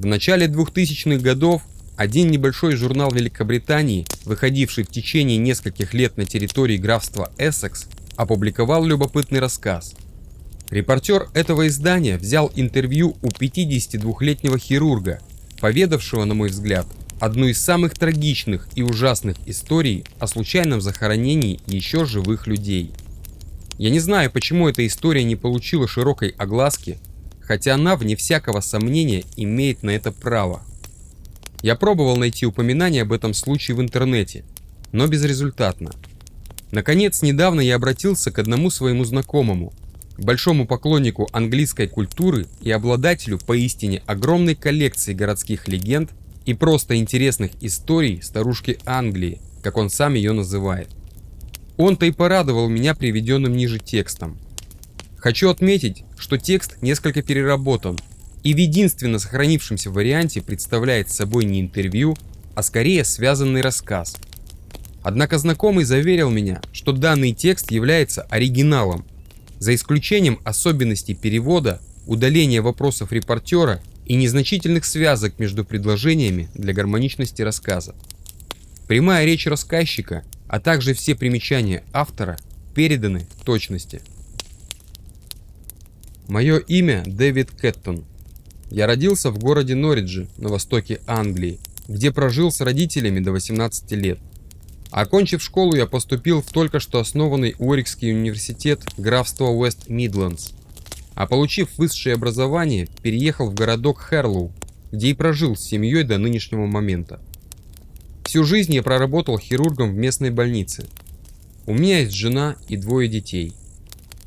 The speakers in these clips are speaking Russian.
В начале 2000-х годов один небольшой журнал Великобритании, выходивший в течение нескольких лет на территории графства Эссекс, опубликовал любопытный рассказ. Репортер этого издания взял интервью у 52-летнего хирурга, поведавшего, на мой взгляд, одну из самых трагичных и ужасных историй о случайном захоронении еще живых людей. Я не знаю, почему эта история не получила широкой огласки, хотя она, вне всякого сомнения, имеет на это право. Я пробовал найти упоминание об этом случае в интернете, но безрезультатно. Наконец, недавно я обратился к одному своему знакомому, большому поклоннику английской культуры и обладателю поистине огромной коллекции городских легенд и просто интересных историй старушки Англии, как он сам ее называет. Он-то и порадовал меня приведенным ниже текстом. Хочу отметить, что текст несколько переработан и в единственно сохранившемся варианте представляет собой не интервью, а скорее связанный рассказ. Однако знакомый заверил меня, что данный текст является оригиналом, за исключением особенностей перевода, удаления вопросов репортера и незначительных связок между предложениями для гармоничности рассказа. Прямая речь рассказчика, а также все примечания автора переданы в точности. Мое имя Дэвид Кэттон. Я родился в городе Норриджи на востоке Англии, где прожил с родителями до 18 лет. Окончив школу, я поступил в только что основанный Уорикский университет графства Уэст-Мидлендс, а получив высшее образование, переехал в городок Хэрлоу, где и прожил с семьей до нынешнего момента. Всю жизнь я проработал хирургом в местной больнице. У меня есть жена и 2 детей.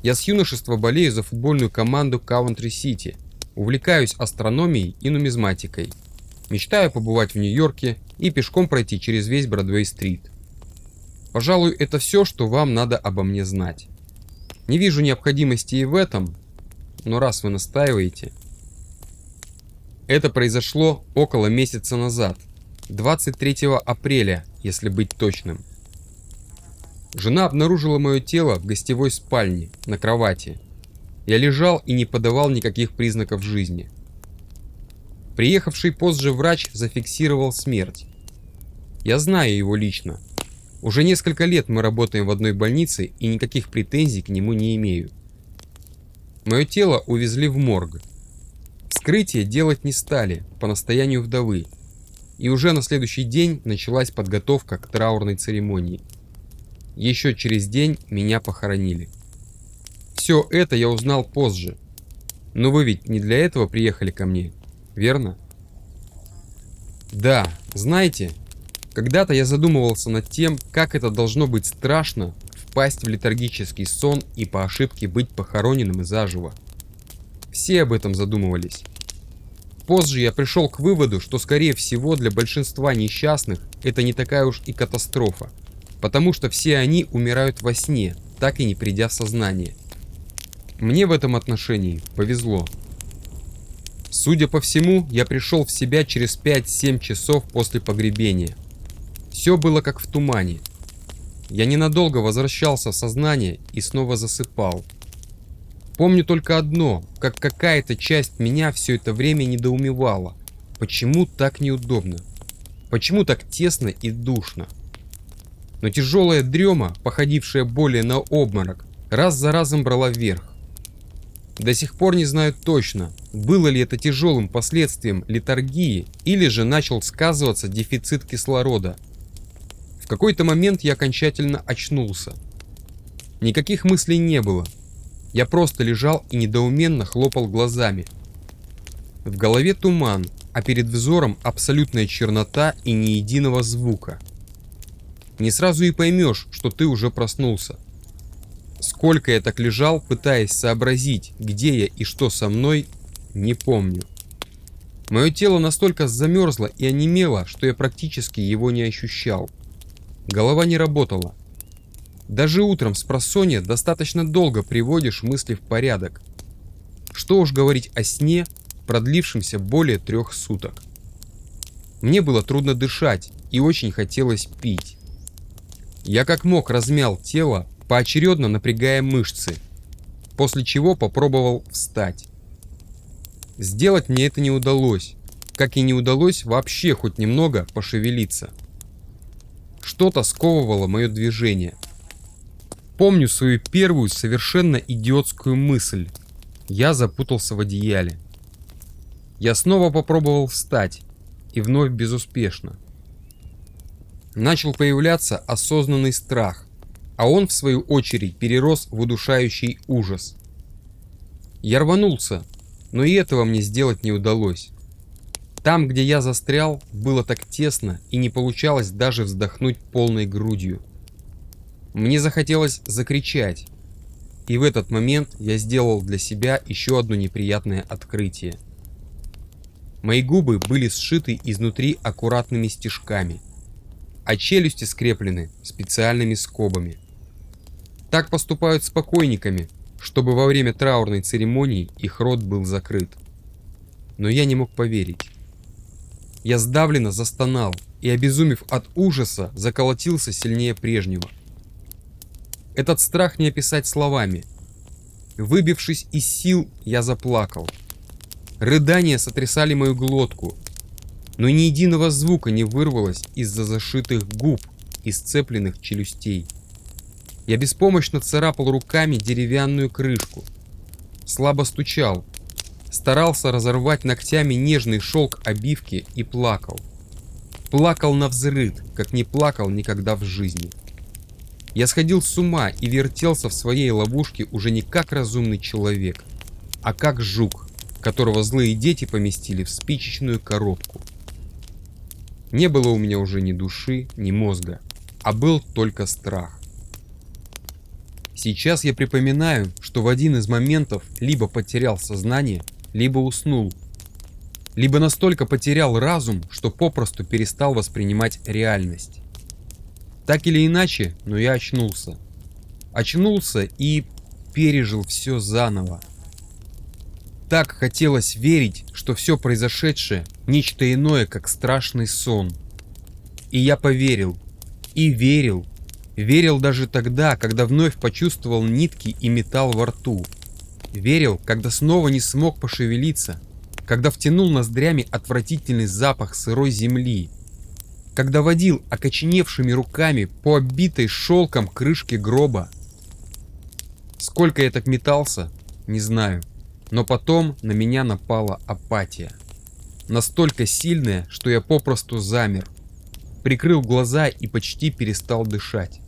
Я с юношества болею за футбольную команду Кавентри-Сити, увлекаюсь астрономией и нумизматикой. Мечтаю побывать в Нью-Йорке и пешком пройти через весь Бродвей-стрит. Пожалуй, это все, что вам надо обо мне знать. Не вижу необходимости и в этом, но раз вы настаиваете... Это произошло около месяца назад, 23 апреля, если быть точным. Жена обнаружила мое тело в гостевой спальне, на кровати. Я лежал и не подавал никаких признаков жизни. Приехавший позже врач зафиксировал смерть. Я знаю его лично. Уже несколько лет мы работаем в одной больнице и никаких претензий к нему не имею. Мое тело увезли в морг. Вскрытие делать не стали, по настоянию вдовы. И уже на следующий день началась подготовка к траурной церемонии. Еще через день меня похоронили. Все это я узнал позже. Но вы ведь не для этого приехали ко мне, верно? Да, знаете, когда-то я задумывался над тем, как это должно быть страшно впасть в летаргический сон и по ошибке быть похороненным заживо. Все об этом задумывались. Позже я пришел к выводу, что скорее всего для большинства несчастных это не такая уж и катастрофа, потому что все они умирают во сне, так и не придя в сознание. Мне в этом отношении повезло. Судя по всему, я пришел в себя через 5-7 часов после погребения. Все было как в тумане. Я ненадолго возвращался в сознание и снова засыпал. Помню только одно, как какая-то часть меня все это время недоумевала. Почему так неудобно? Почему так тесно и душно? Но тяжелая дрема, походившая более на обморок, раз за разом брала вверх. До сих пор не знаю точно, было ли это тяжелым последствием летаргии или же начал сказываться дефицит кислорода. В какой-то момент я окончательно очнулся. Никаких мыслей не было. Я просто лежал и недоуменно хлопал глазами. В голове туман, а перед взором абсолютная чернота и ни единого звука. Не сразу и поймешь, что ты уже проснулся. Сколько я так лежал, пытаясь сообразить, где я и что со мной, не помню. Мое тело настолько замерзло и онемело, что я практически его не ощущал. Голова не работала. Даже утром спросонья достаточно долго приводишь мысли в порядок. Что уж говорить о сне, продлившемся более 3 суток. Мне было трудно дышать и очень хотелось пить. Я как мог размял тело, поочередно напрягая мышцы, после чего попробовал встать. Сделать мне это не удалось. как и не удалось вообще хоть немного пошевелиться. Что-то сковывало мое движение. Помню свою первую совершенно идиотскую мысль. Я запутался в одеяле. Я снова попробовал встать, и вновь безуспешно. Начал появляться осознанный страх, а он в свою очередь перерос в удушающий ужас. Я рванулся, но и этого мне сделать не удалось. Там, где я застрял, было так тесно и не получалось даже вздохнуть полной грудью. Мне захотелось закричать, и в этот момент я сделал для себя еще одно неприятное открытие. Мои губы были сшиты изнутри аккуратными стежками, а челюсти скреплены специальными скобами. Так поступают с покойниками, чтобы во время траурной церемонии их рот был закрыт. Но я не мог поверить. Я сдавленно застонал и, обезумев от ужаса, заколотился сильнее прежнего. Этот страх не описать словами. Выбившись из сил, я заплакал. Рыдания сотрясали мою глотку, но ни единого звука не вырвалось из-за зашитых губ и сцепленных челюстей. Я беспомощно царапал руками деревянную крышку, слабо стучал, старался разорвать ногтями нежный шелк обивки и плакал. Плакал навзрыд, как не плакал никогда в жизни. Я сходил с ума и вертелся в своей ловушке уже не как разумный человек, а как жук, которого злые дети поместили в спичечную коробку. Не было у меня уже ни души, ни мозга, а был только страх. Сейчас я припоминаю, что в один из моментов либо потерял сознание, либо уснул, либо настолько потерял разум, что попросту перестал воспринимать реальность. Так или иначе, но я очнулся. Очнулся и пережил все заново. Так хотелось верить, что все произошедшее – нечто иное, как страшный сон. И я поверил. И верил. Верил даже тогда, когда вновь почувствовал нитки и металл во рту. Верил, когда снова не смог пошевелиться, когда втянул ноздрями отвратительный запах сырой земли, когда водил окоченевшими руками по оббитой шелком крышке гроба. Сколько я так метался, не знаю, но потом на меня напала апатия. Настолько сильная, что я попросту замер, прикрыл глаза и почти перестал дышать.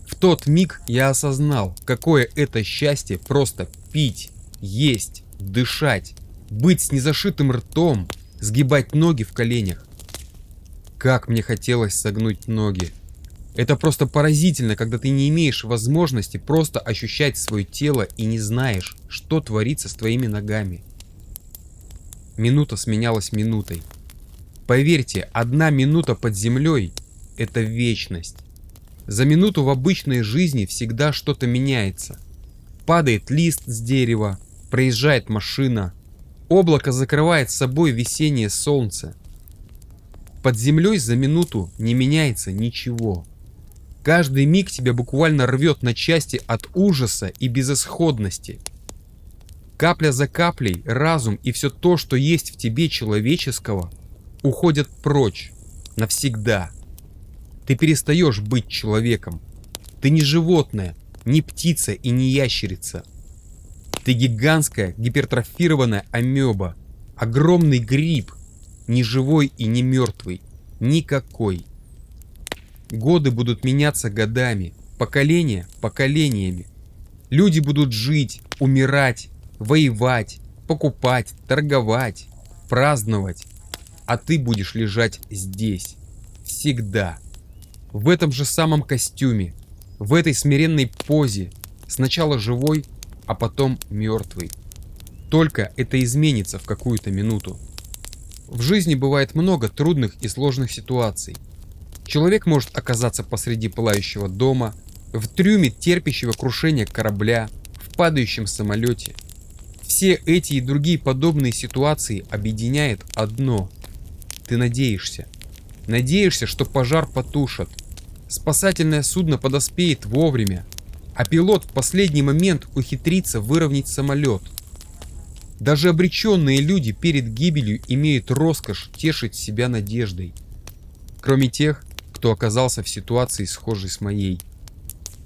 В тот миг я осознал, какое это счастье просто пить, есть, дышать, быть с незашитым ртом, сгибать ноги в коленях. Как мне хотелось согнуть ноги. Это просто поразительно, когда ты не имеешь возможности просто ощущать свое тело и не знаешь, что творится с твоими ногами. Минута сменялась минутой. Поверьте, 1 минута под землей – это вечность. За минуту в обычной жизни всегда что-то меняется. Падает лист с дерева, проезжает машина, облако закрывает собой весеннее солнце. Под землей за минуту не меняется ничего. Каждый миг тебя буквально рвет на части от ужаса и безысходности. Капля за каплей разум и все то, что есть в тебе человеческого, уходят прочь навсегда. Ты перестаешь быть человеком. Ты не животное, не птица и не ящерица. Ты гигантская гипертрофированная амеба, огромный гриб, не живой и не мертвый, никакой. Годы будут меняться годами, поколения поколениями. Люди будут жить, умирать, воевать, покупать, торговать, праздновать. А ты будешь лежать здесь. Всегда. В этом же самом костюме. В этой смиренной позе. Сначала живой, а потом мертвый. Только это изменится в какую-то минуту. В жизни бывает много трудных и сложных ситуаций. Человек может оказаться посреди пылающего дома, в трюме терпящего крушения корабля, в падающем самолете. Все эти и другие подобные ситуации объединяет одно. Ты надеешься. Надеешься, что пожар потушат. Спасательное судно подоспеет вовремя, а пилот в последний момент ухитрится выровнять самолет. Даже обреченные люди перед гибелью имеют роскошь тешить себя надеждой. Кроме тех, кто оказался в ситуации, схожей с моей.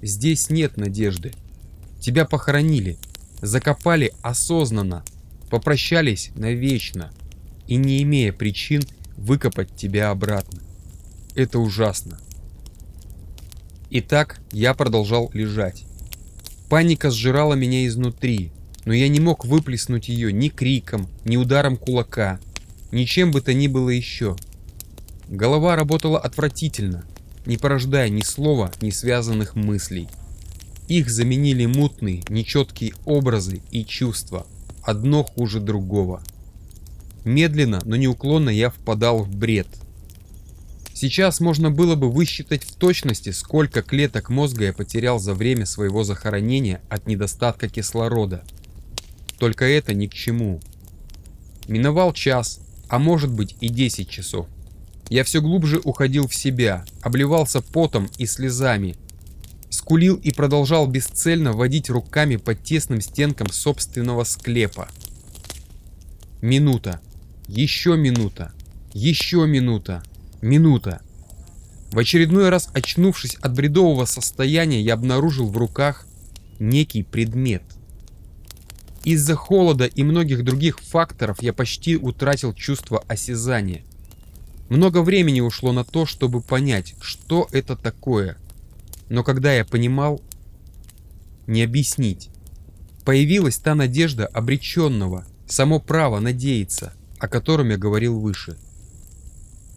Здесь нет надежды. Тебя похоронили, закопали осознанно, попрощались навечно и не имея причин выкопать тебя обратно. Это ужасно. Итак, я продолжал лежать. Паника сжирала меня изнутри, но я не мог выплеснуть ее ни криком, ни ударом кулака, ни чем бы то ни было еще. Голова работала отвратительно, не порождая ни слова, ни связанных мыслей. Их заменили мутные, нечеткие образы и чувства, одно хуже другого. Медленно, но неуклонно я впадал в бред. Сейчас можно было бы высчитать в точности, сколько клеток мозга я потерял за время своего захоронения от недостатка кислорода. Только это ни к чему. Миновал час, а может быть и 10 часов. Я все глубже уходил в себя, обливался потом и слезами, скулил и продолжал бесцельно водить руками по тесным стенкам собственного склепа. Минута, еще минута, еще минута, минута. В очередной раз, очнувшись от бредового состояния, я обнаружил в руках некий предмет. Из-за холода и многих других факторов я почти утратил чувство осязания. Много времени ушло на то, чтобы понять, что это такое. Но когда я понимал, не объяснить. Появилась та надежда обреченного, само право надеяться, о котором я говорил выше.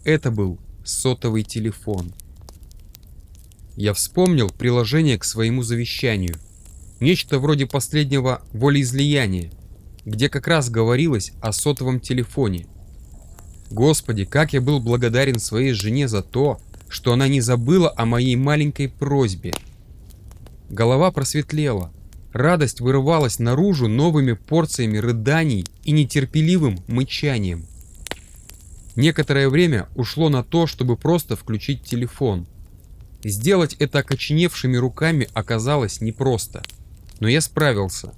Это был сотовый телефон. Я вспомнил приложение к своему завещанию. Нечто вроде последнего волеизлияния, где как раз говорилось о сотовом телефоне. Господи, как я был благодарен своей жене за то, что она не забыла о моей маленькой просьбе. Голова просветлела, радость вырывалась наружу новыми порциями рыданий и нетерпеливым мычанием. Некоторое время ушло на то, чтобы просто включить телефон. Сделать это окоченевшими руками оказалось непросто, но я справился.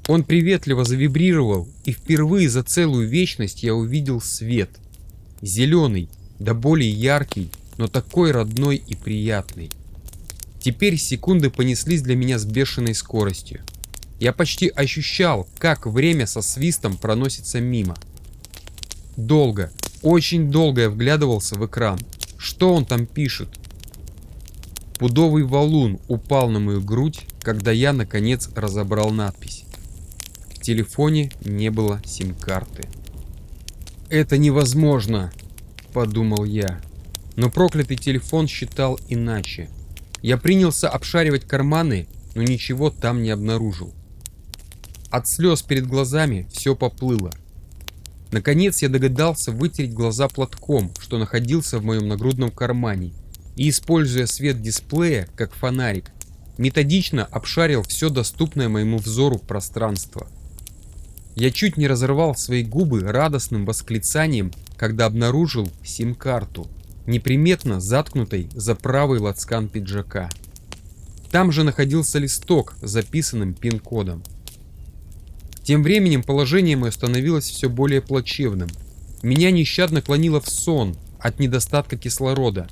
Он приветливо завибрировал, и впервые за целую вечность я увидел свет. Зеленый, да более яркий, но такой родной и приятный. Теперь секунды понеслись для меня с бешеной скоростью. Я почти ощущал, как время со свистом проносится мимо. Долго, очень долго я вглядывался в экран. Что он там пишет? Пудовый валун упал на мою грудь, когда я наконец разобрал надпись. В телефоне не было сим-карты. «Это невозможно», — подумал я. Но проклятый телефон считал иначе. Я принялся обшаривать карманы, но ничего там не обнаружил. От слез перед глазами все поплыло. Наконец я догадался вытереть глаза платком, что находился в моем нагрудном кармане, и, используя свет дисплея как фонарик, методично обшарил все доступное моему взору пространство. Я чуть не разорвал свои губы радостным восклицанием, когда обнаружил сим-карту, неприметно заткнутой за правый лацкан пиджака. Там же находился листок с записанным пин-кодом. Тем временем положение мое становилось все более плачевным. Меня нещадно клонило в сон от недостатка кислорода,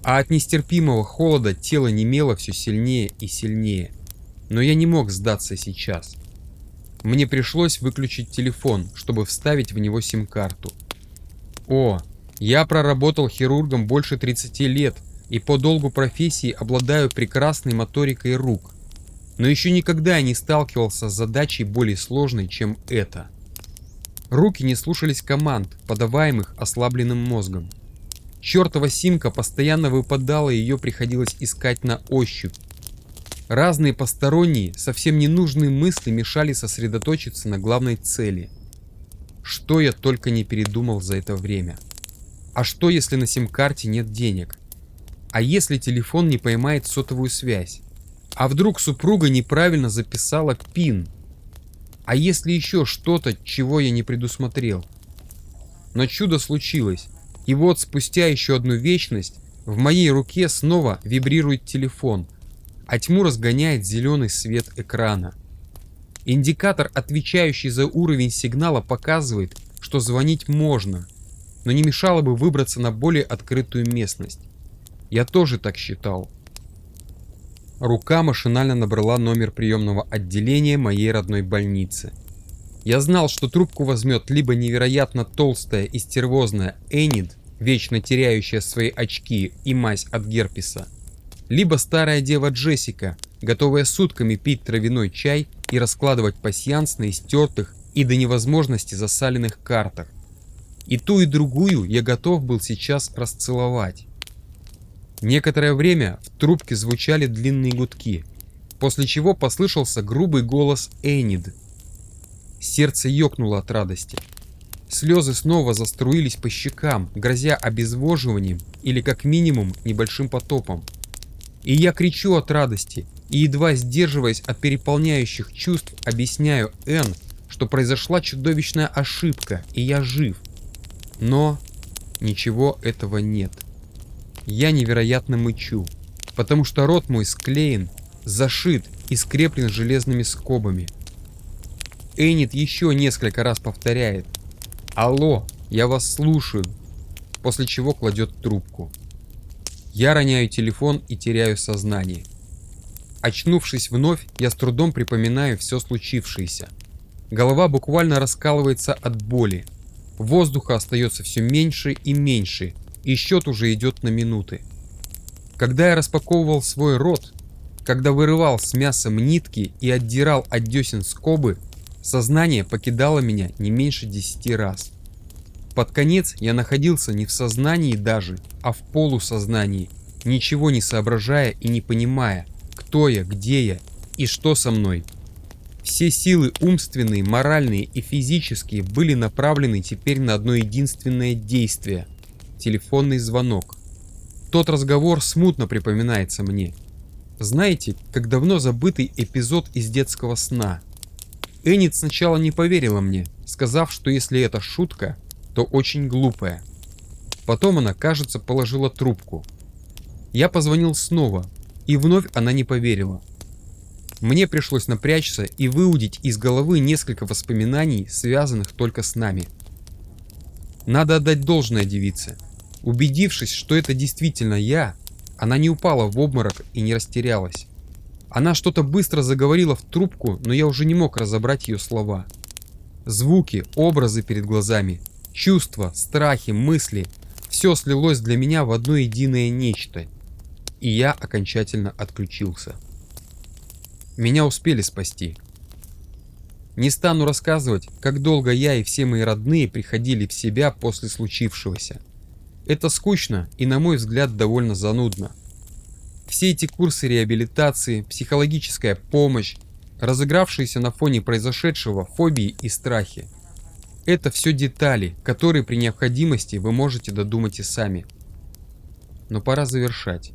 а от нестерпимого холода тело немело все сильнее и сильнее. Но я не мог сдаться сейчас. Мне пришлось выключить телефон, чтобы вставить в него сим-карту. О, я проработал хирургом больше 30 лет и по долгу профессии обладаю прекрасной моторикой рук. Но еще никогда я не сталкивался с задачей более сложной, чем эта. Руки не слушались команд, подаваемых ослабленным мозгом. Чертова симка постоянно выпадала, и ее приходилось искать на ощупь. Разные посторонние, совсем ненужные мысли мешали сосредоточиться на главной цели. Что я только не передумал за это время. А что, если на сим-карте нет денег? А если телефон не поймает сотовую связь? А вдруг супруга неправильно записала ПИН? А если еще что-то, чего я не предусмотрел? Но чудо случилось. И вот спустя еще одну вечность в моей руке снова вибрирует телефон, а тьму разгоняет зеленый свет экрана. Индикатор, отвечающий за уровень сигнала, показывает, что звонить можно, но не мешало бы выбраться на более открытую местность. Я тоже так считал. Рука машинально набрала номер приемного отделения моей родной больницы. Я знал, что трубку возьмет либо невероятно толстая и стервозная Энид, вечно теряющая свои очки и мазь от герпеса, либо старая дева Джессика, готовая сутками пить травяной чай и раскладывать пасьянс на истертых и до невозможности засаленных картах. И ту, и другую я готов был сейчас расцеловать. Некоторое время в трубке звучали длинные гудки, после чего послышался грубый голос Энид. Сердце ёкнуло от радости. Слезы снова заструились по щекам, грозя обезвоживанием или как минимум небольшим потопом. И я кричу от радости и, едва сдерживаясь от переполняющих чувств, объясняю Энн, что произошла чудовищная ошибка, и я жив. Но ничего этого нет. Я невероятно мычу, потому что рот мой склеен, зашит и скреплен железными скобами. Энид еще несколько раз повторяет: «Алло, я вас слушаю», после чего кладет трубку. Я роняю телефон и теряю сознание. Очнувшись вновь, я с трудом припоминаю все случившееся. Голова буквально раскалывается от боли. Воздуха остается все меньше и меньше, и счет уже идет на минуты. Когда я распаковывал свой рот, когда вырывал с мясом нитки и отдирал от десен скобы, сознание покидало меня не меньше 10 раз. Под конец я находился не в сознании даже, а в полусознании, ничего не соображая и не понимая, кто я, где я и что со мной. Все силы умственные, моральные и физические были направлены теперь на одно единственное действие – телефонный звонок. Тот разговор смутно припоминается мне. Знаете, как давно забытый эпизод из детского сна. Энид сначала не поверила мне, сказав, что если это шутка, то очень глупая. Потом она, кажется, положила трубку. Я позвонил снова, и вновь она не поверила. Мне пришлось напрячься и выудить из головы несколько воспоминаний, связанных только с нами. Надо отдать должное девице. Убедившись, что это действительно я, она не упала в обморок и не растерялась. Она что-то быстро заговорила в трубку, но я уже не мог разобрать ее слова. Звуки, образы перед глазами, чувства, страхи, мысли – все слилось для меня в одно единое нечто. И я окончательно отключился. Меня успели спасти. Не стану рассказывать, как долго я и все мои родные приходили в себя после случившегося. Это скучно и, на мой взгляд, довольно занудно. Все эти курсы реабилитации, психологическая помощь, разыгравшиеся на фоне произошедшего фобии и страхи – это все детали, которые при необходимости вы можете додумать и сами. Но пора завершать.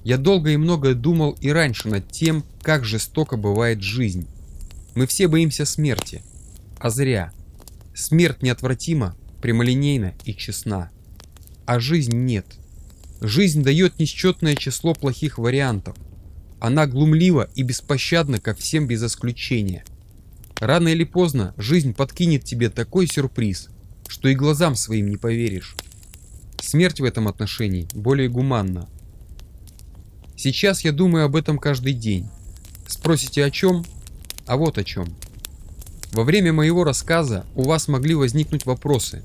Я долго и много думал и раньше над тем, как жестоко бывает жизнь. Мы все боимся смерти. А зря. Смерть неотвратима, прямолинейна и честна. А жизнь нет. Жизнь дает несчетное число плохих вариантов. Она глумлива и беспощадна ко всем без исключения. Рано или поздно жизнь подкинет тебе такой сюрприз, что и глазам своим не поверишь. Смерть в этом отношении более гуманна. Сейчас я думаю об этом каждый день. Спросите о чем? А вот о чем. Во время моего рассказа у вас могли возникнуть вопросы.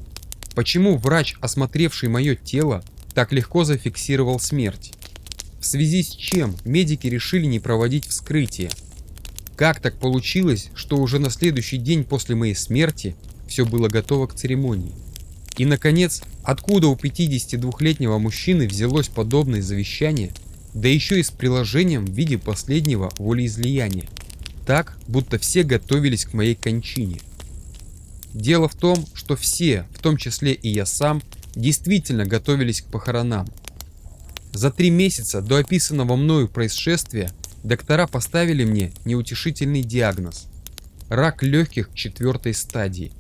Почему врач, осмотревший мое тело, так легко зафиксировал смерть? В связи с чем медики решили не проводить вскрытие? Как так получилось, что уже на следующий день после моей смерти все было готово к церемонии? И, наконец, откуда у 52-летнего мужчины взялось подобное завещание, да еще и с приложением в виде последнего волеизлияния, так, будто все готовились к моей кончине? Дело в том, что все, в том числе и я сам, действительно готовились к похоронам. За 3 месяца до описанного мною происшествия доктора поставили мне неутешительный диагноз – рак легких 4-й стадии.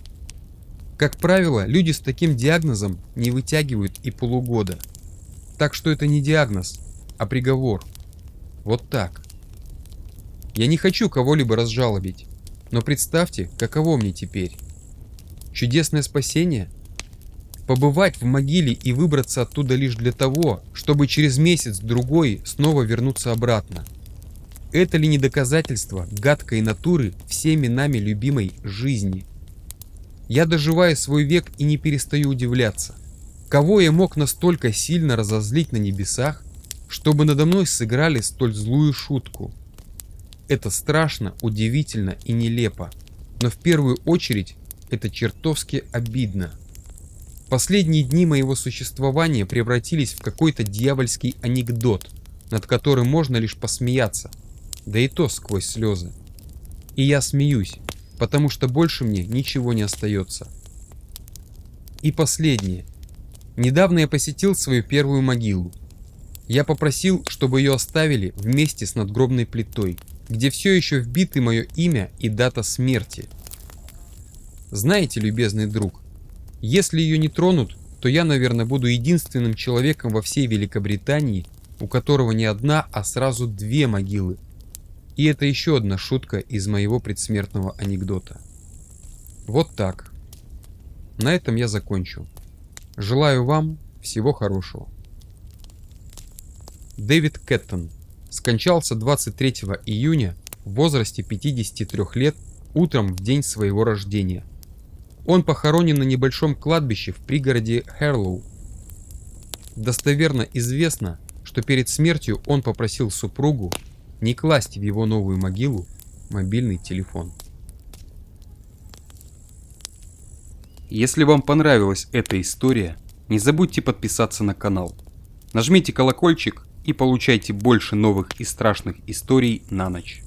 Как правило, люди с таким диагнозом не вытягивают и полугода. Так что это не диагноз, а приговор. Вот так. Я не хочу кого-либо разжалобить, но представьте, каково мне теперь. Чудесное спасение? Побывать в могиле и выбраться оттуда лишь для того, чтобы через месяц-другой снова вернуться обратно. Это ли не доказательство гадкой натуры всеми нами любимой жизни? Я доживаю свой век и не перестаю удивляться. Кого я мог настолько сильно разозлить на небесах, чтобы надо мной сыграли столь злую шутку? Это страшно, удивительно и нелепо, но в первую очередь это чертовски обидно. Последние дни моего существования превратились в какой-то дьявольский анекдот, над которым можно лишь посмеяться, да и то сквозь слезы. И я смеюсь, потому что больше мне ничего не остается. И последнее. Недавно я посетил свою первую могилу. Я попросил, чтобы ее оставили вместе с надгробной плитой, где все еще вбиты мое имя и дата смерти. Знаете, любезный друг, если ее не тронут, то я, наверное, буду единственным человеком во всей Великобритании, у которого не одна, а сразу две могилы. И это еще одна шутка из моего предсмертного анекдота. Вот так. На этом я закончу. Желаю вам всего хорошего. Дэвид Кэттон скончался 23 июня в возрасте 53 лет утром в день своего рождения. Он похоронен на небольшом кладбище в пригороде Хэрлоу. Достоверно известно, что перед смертью он попросил супругу не класть в его новую могилу мобильный телефон. Если вам понравилась эта история, не забудьте подписаться на канал. Нажмите колокольчик и получайте больше новых и страшных историй на ночь.